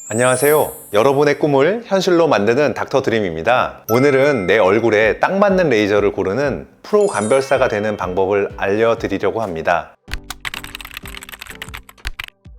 안녕하세요. 여러분의 꿈을 현실로 만드는 닥터 드림입니다. 오늘은 내 얼굴에 딱 맞는 레이저를 고르는 프로 감별사가 되는 방법을 알려드리려고 합니다.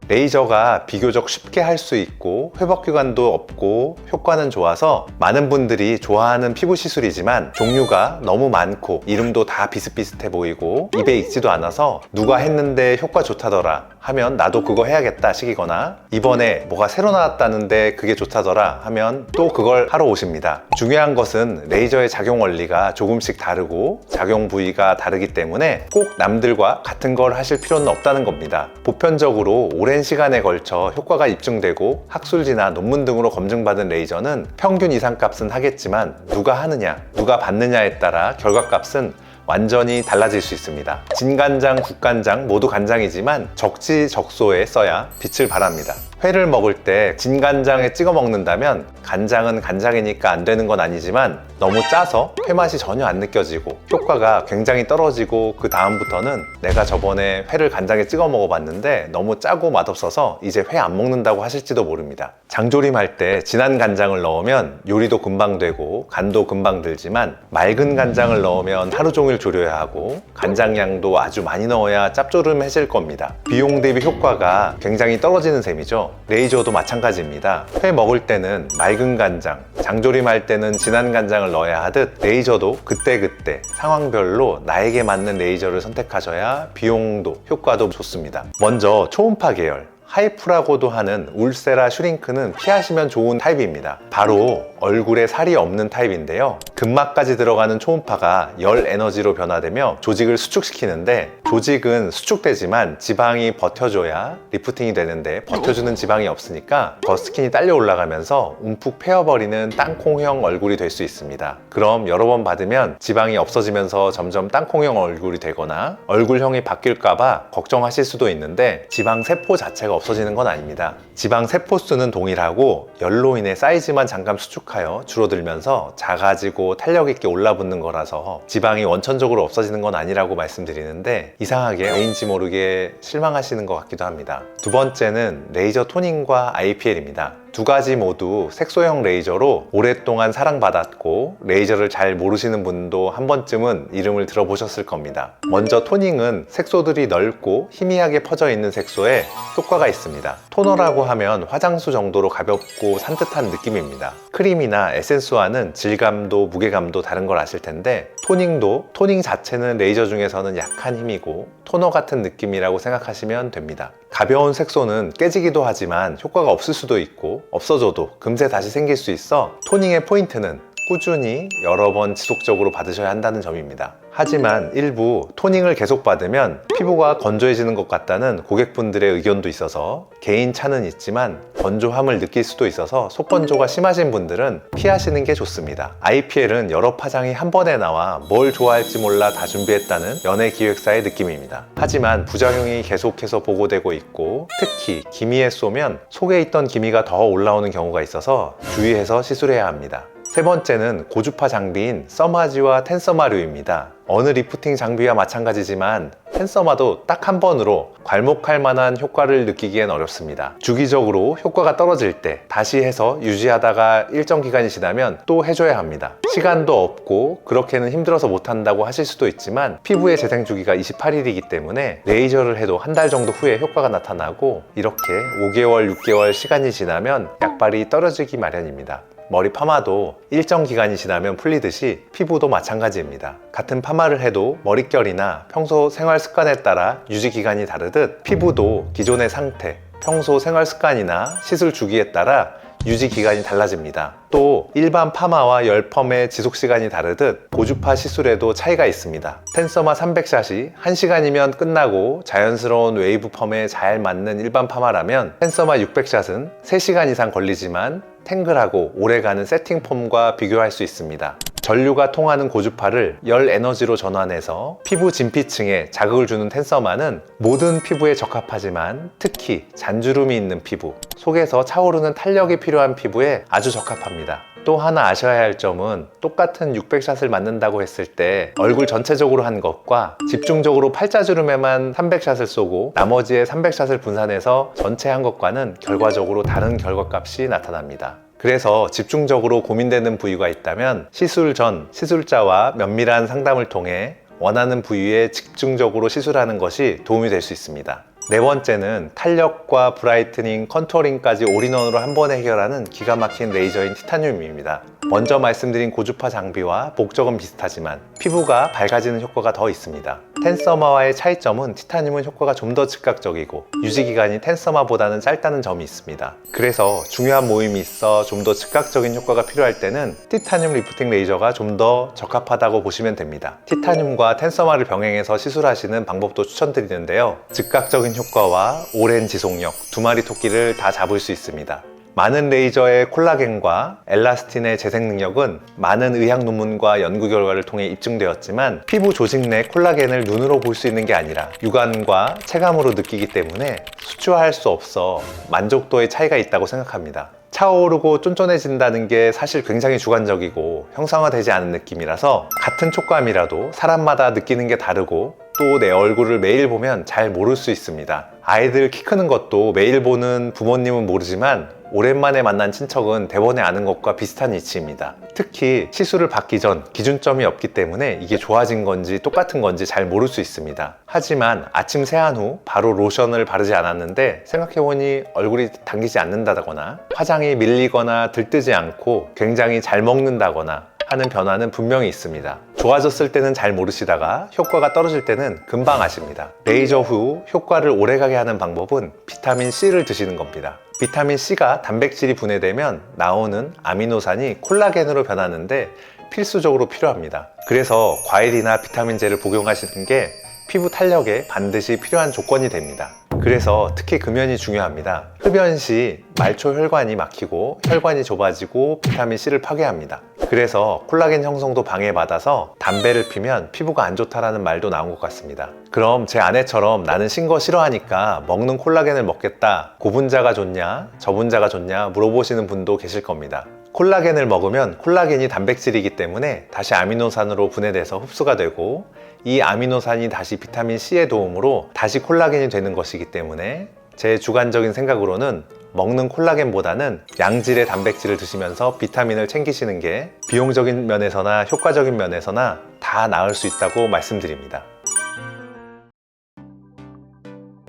레이저가 비교적 쉽게 할 수 있고 회복 기간도 없고 효과는 좋아서 많은 분들이 좋아하는 피부 시술이지만 종류가 너무 많고 이름도 다 비슷비슷해 보이고 입에 익지도 않아서 누가 했는데 효과 좋다더라 하면 나도 그거 해야겠다 시키거나 이번에 뭐가 새로 나왔다는데 그게 좋다더라 하면 또 그걸 하러 오십니다. 중요한 것은 레이저의 작용 원리가 조금씩 다르고 작용 부위가 다르기 때문에 꼭 남들과 같은 걸 하실 필요는 없다는 겁니다. 보편적으로 오랜 시간에 걸쳐 효과가 입증되고 학술지나 논문 등으로 검증받은 레이저는 평균 이상값은 하겠지만 누가 하느냐, 누가 받느냐에 따라 결과값은 완전히 달라질 수 있습니다. 진간장, 국간장 모두 간장이지만 적지적소에 써야 빛을 발합니다. 회를 먹을 때 진간장에 찍어 먹는다면 간장은 간장이니까 안 되는 건 아니지만 너무 짜서 회 맛이 전혀 안 느껴지고 효과가 굉장히 떨어지고 그 다음부터는 내가 저번에 회를 간장에 찍어 먹어봤는데 너무 짜고 맛없어서 이제 회 안 먹는다고 하실지도 모릅니다. 장조림할 때 진한 간장을 넣으면 요리도 금방 되고 간도 금방 들지만 맑은 간장을 넣으면 하루 종일 졸여야 하고 간장량도 아주 많이 넣어야 짭조름해질 겁니다. 비용 대비 효과가 굉장히 떨어지는 셈이죠. 레이저도 마찬가지입니다. 회 먹을 때는 맑은 간장, 장조림할 때는 진한 간장을 넣어야 하듯 레이저도 그때그때 상황별로 나에게 맞는 레이저를 선택하셔야 비용도 효과도 좋습니다. 먼저 초음파 계열 하이프라고도 하는 울세라 슈링크는 피하시면 좋은 타입입니다. 바로 얼굴에 살이 없는 타입인데요. 근막까지 들어가는 초음파가 열 에너지로 변화되며 조직을 수축시키는데 조직은 수축되지만 지방이 버텨줘야 리프팅이 되는데 버텨주는 지방이 없으니까 더 스킨이 딸려 올라가면서 움푹 패여버리는 땅콩형 얼굴이 될 수 있습니다. 그럼 여러 번 받으면 지방이 없어지면서 점점 땅콩형 얼굴이 되거나 얼굴형이 바뀔까봐 걱정하실 수도 있는데 지방 세포 자체가 없어지는 건 아닙니다. 지방 세포 수는 동일하고 열로 인해 사이즈만 잠깐 수축하여 줄어들면서 작아지고 탄력 있게 올라붙는 거라서 지방이 원천적으로 없어지는 건 아니라고 말씀드리는데 이상하게 왜인지 모르게 실망하시는 것 같기도 합니다. 두 번째는 레이저 토닝과 IPL입니다. 두 가지 모두 색소형 레이저로 오랫동안 사랑받았고 레이저를 잘 모르시는 분도 한 번쯤은 이름을 들어보셨을 겁니다. 먼저 토닝은 색소들이 넓고 희미하게 퍼져 있는 색소에 효과가 있습니다. 토너라고 하면 화장수 정도로 가볍고 산뜻한 느낌입니다. 크림이나 에센스와는 질감도 무게감도 다른 걸 아실 텐데 토닝도 토닝 자체는 레이저 중에서는 약한 힘이고 토너 같은 느낌이라고 생각하시면 됩니다. 가벼운 색소는 깨지기도 하지만 효과가 없을 수도 있고 없어져도 금세 다시 생길 수 있어 토닝의 포인트는 꾸준히 여러 번 지속적으로 받으셔야 한다는 점입니다. 하지만 일부 토닝을 계속 받으면 피부가 건조해지는 것 같다는 고객분들의 의견도 있어서 개인 차는 있지만 건조함을 느낄 수도 있어서 속건조가 심하신 분들은 피하시는 게 좋습니다. IPL은 여러 파장이 한 번에 나와 뭘 좋아할지 몰라 다 준비했다는 연예기획사의 느낌입니다. 하지만 부작용이 계속해서 보고되고 있고 특히 기미에 쏘면 속에 있던 기미가 더 올라오는 경우가 있어서 주의해서 시술해야 합니다. 세 번째는 고주파 장비인 써마지와 텐서마류입니다. 어느 리프팅 장비와 마찬가지지만 텐서마도 딱 한 번으로 괄목할 만한 효과를 느끼기엔 어렵습니다. 주기적으로 효과가 떨어질 때 다시 해서 유지하다가 일정 기간이 지나면 또 해줘야 합니다. 시간도 없고 그렇게는 힘들어서 못한다고 하실 수도 있지만 피부의 재생 주기가 28일이기 때문에 레이저를 해도 한 달 정도 후에 효과가 나타나고 이렇게 5개월, 6개월 시간이 지나면 약발이 떨어지기 마련입니다. 머리 파마도 일정 기간이 지나면 풀리듯이 피부도 마찬가지입니다. 같은 파마를 해도 머릿결이나 평소 생활 습관에 따라 유지 기간이 다르듯 피부도 기존의 상태, 평소 생활 습관이나 시술 주기에 따라 유지 기간이 달라집니다. 또 일반 파마와 열펌의 지속 시간이 다르듯 고주파 시술에도 차이가 있습니다. 텐서마 300샷이 1시간이면 끝나고 자연스러운 웨이브 펌에 잘 맞는 일반 파마라면 텐서마 600샷은 3시간 이상 걸리지만 탱글하고 오래가는 세팅 폼과 비교할 수 있습니다. 전류가 통하는 고주파를 열 에너지로 전환해서 피부 진피층에 자극을 주는 텐서마는 모든 피부에 적합하지만 특히 잔주름이 있는 피부, 속에서 차오르는 탄력이 필요한 피부에 아주 적합합니다. 또 하나 아셔야 할 점은 똑같은 600샷을 맞는다고 했을 때 얼굴 전체적으로 한 것과 집중적으로 팔자주름에만 300샷을 쏘고 나머지에 300샷을 분산해서 전체 한 것과는 결과적으로 다른 결과값이 나타납니다. 그래서 집중적으로 고민되는 부위가 있다면 시술 전 시술자와 면밀한 상담을 통해 원하는 부위에 집중적으로 시술하는 것이 도움이 될 수 있습니다. 네 번째는 탄력과 브라이트닝, 컨투어링까지 올인원으로 한 번에 해결하는 기가 막힌 레이저인 티타늄입니다. 먼저 말씀드린 고주파 장비와 목적은 비슷하지만 피부가 밝아지는 효과가 더 있습니다. 텐서마와의 차이점은 티타늄은 효과가 좀 더 즉각적이고 유지기간이 텐서마보다는 짧다는 점이 있습니다. 그래서 중요한 모임이 있어 좀 더 즉각적인 효과가 필요할 때는 티타늄 리프팅 레이저가 좀 더 적합하다고 보시면 됩니다. 티타늄과 텐서마를 병행해서 시술하시는 방법도 추천드리는데요. 즉각적인 효과와 오랜 지속력, 두 마리 토끼를 다 잡을 수 있습니다. 많은 레이저의 콜라겐과 엘라스틴의 재생 능력은 많은 의학 논문과 연구 결과를 통해 입증되었지만 피부 조직 내 콜라겐을 눈으로 볼 수 있는 게 아니라 육안과 체감으로 느끼기 때문에 수치화할 수 없어 만족도의 차이가 있다고 생각합니다. 차오르고 쫀쫀해진다는 게 사실 굉장히 주관적이고 형상화되지 않은 느낌이라서 같은 촉감이라도 사람마다 느끼는 게 다르고 또 내 얼굴을 매일 보면 잘 모를 수 있습니다. 아이들 키 크는 것도 매일 보는 부모님은 모르지만 오랜만에 만난 친척은 대번에 아는 것과 비슷한 이치입니다. 특히 시술을 받기 전 기준점이 없기 때문에 이게 좋아진 건지 똑같은 건지 잘 모를 수 있습니다. 하지만 아침 세안 후 바로 로션을 바르지 않았는데 생각해보니 얼굴이 당기지 않는다거나 화장이 밀리거나 들뜨지 않고 굉장히 잘 먹는다거나 하는 변화는 분명히 있습니다. 좋아졌을 때는 잘 모르시다가 효과가 떨어질 때는 금방 아십니다. 레이저 후 효과를 오래가게 하는 방법은 비타민 C를 드시는 겁니다. 비타민 C가 단백질이 분해되면 나오는 아미노산이 콜라겐으로 변하는데 필수적으로 필요합니다. 그래서 과일이나 비타민제를 복용하시는 게 피부 탄력에 반드시 필요한 조건이 됩니다. 그래서 특히 금연이 중요합니다. 흡연 시 말초 혈관이 막히고 혈관이 좁아지고 비타민 C를 파괴합니다. 그래서 콜라겐 형성도 방해받아서 담배를 피면 피부가 안 좋다라는 말도 나온 것 같습니다. 그럼 제 아내처럼 나는 신 거 싫어하니까 먹는 콜라겐을 먹겠다, 고분자가 좋냐 저분자가 좋냐 물어보시는 분도 계실 겁니다. 콜라겐을 먹으면 콜라겐이 단백질이기 때문에 다시 아미노산으로 분해돼서 흡수가 되고 이 아미노산이 다시 비타민 C의 도움으로 다시 콜라겐이 되는 것이기 때문에 제 주관적인 생각으로는 먹는 콜라겐보다는 양질의 단백질을 드시면서 비타민을 챙기시는 게 비용적인 면에서나 효과적인 면에서나 다 나을 수 있다고 말씀드립니다.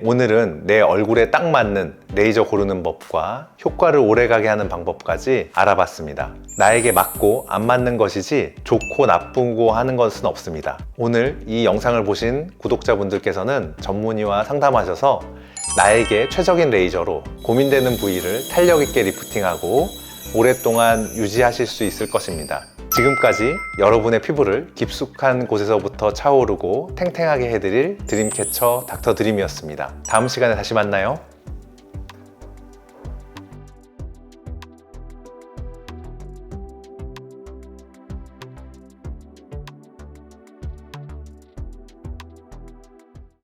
오늘은 내 얼굴에 딱 맞는 레이저 고르는 법과 효과를 오래가게 하는 방법까지 알아봤습니다. 나에게 맞고 안 맞는 것이지 좋고 나쁘고 하는 것은 없습니다. 오늘 이 영상을 보신 구독자분들께서는 전문의와 상담하셔서 나에게 최적인 레이저로 고민되는 부위를 탄력 있게 리프팅하고 오랫동안 유지하실 수 있을 것입니다. 지금까지 여러분의 피부를 깊숙한 곳에서부터 차오르고 탱탱하게 해드릴 드림캐쳐 닥터 드림이었습니다. 다음 시간에 다시 만나요.